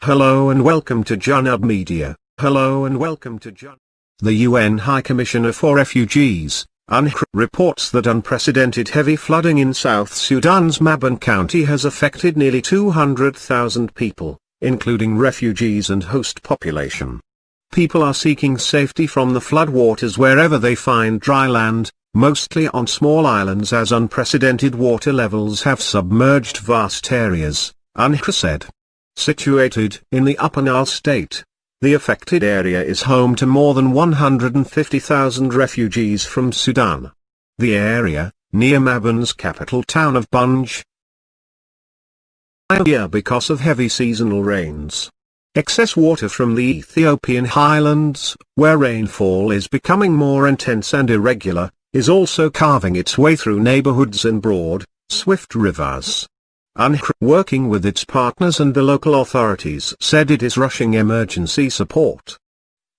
Hello and welcome to Junub Media. Hello and welcome to Junub. The UN High Commissioner for Refugees, UNHCR, reports that unprecedented heavy flooding in South Sudan's Maban County has affected nearly 200,000 people, including refugees and host population. People are seeking safety from the floodwaters wherever they find dry land, mostly on small islands, as unprecedented water levels have submerged vast areas, UNHCR said. Situated in the Upper Nile state, the affected area is home to more than 150,000 refugees from Sudan. The area, near Maban's capital town of Bunj, because of heavy seasonal rains. Excess water from the Ethiopian highlands, where rainfall is becoming more intense and irregular, is also carving its way through neighborhoods and broad, swift rivers. UNHCR, working with its partners and the local authorities, said it is rushing emergency support.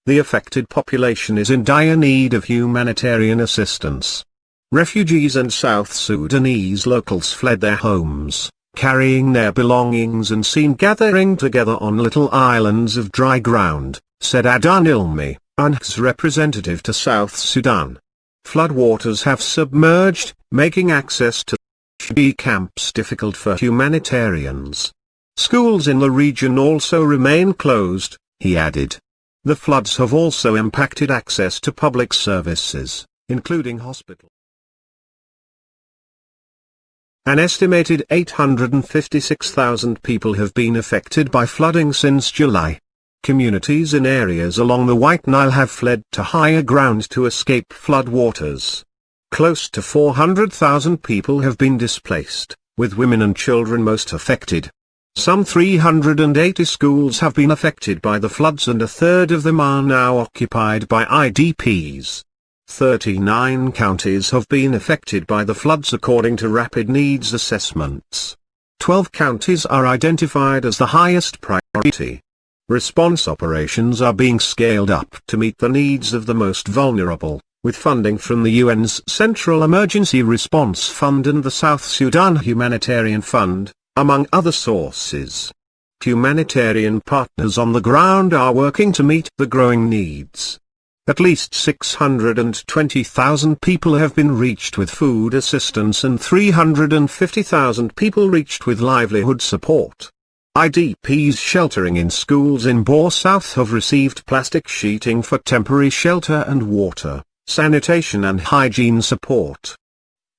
The affected population is in dire need of humanitarian assistance. Refugees and South Sudanese locals fled their homes, carrying their belongings and seen gathering together on little islands of dry ground, said Adan Ilmi, UNHCR's representative to South Sudan. Floodwaters have submerged, making access to refugee camps difficult for humanitarians. Schools in the region also remain closed, he added. The floods have also impacted access to public services, including hospitals. An estimated 856,000 people have been affected by flooding since July. Communities in areas along the White Nile have fled to higher ground to escape floodwaters. Close to 400,000 people have been displaced, with women and children most affected. Some 380 schools have been affected by the floods and a third of them are now occupied by IDPs. 39 counties have been affected by the floods according to rapid needs assessments. 12 counties are identified as the highest priority. Response operations are being scaled up to meet the needs of the most vulnerable, with funding from the UN's Central Emergency Response Fund and the South Sudan Humanitarian Fund, among other sources. Humanitarian partners on the ground are working to meet the growing needs. At least 620,000 people have been reached with food assistance and 350,000 people reached with livelihood support. IDPs sheltering in schools in Bor South have received plastic sheeting for temporary shelter and water, sanitation and hygiene support.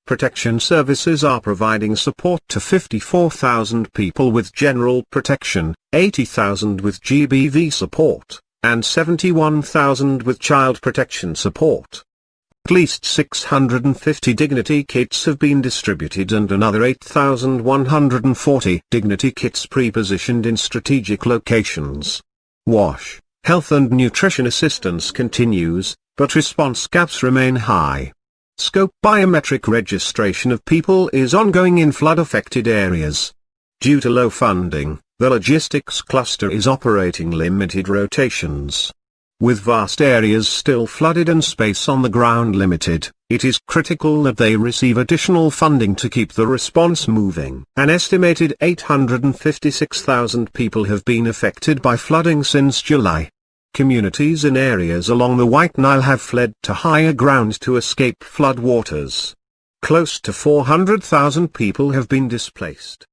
Protection services are providing support to 54,000 people with general protection, 80,000 with GBV support, and 71,000 with child protection support. At least 650 dignity kits have been distributed and another 8,140 dignity kits pre-positioned in strategic locations. WASH, health and nutrition assistance continues, but response gaps remain high. Scope biometric registration of people is ongoing in flood-affected areas. Due to low funding, the logistics cluster is operating limited rotations. With vast areas still flooded and space on the ground limited, it is critical that they receive additional funding to keep the response moving. An estimated 856,000 people have been affected by flooding since July. Communities in areas along the White Nile have fled to higher ground to escape floodwaters. Close to 400,000 people have been displaced.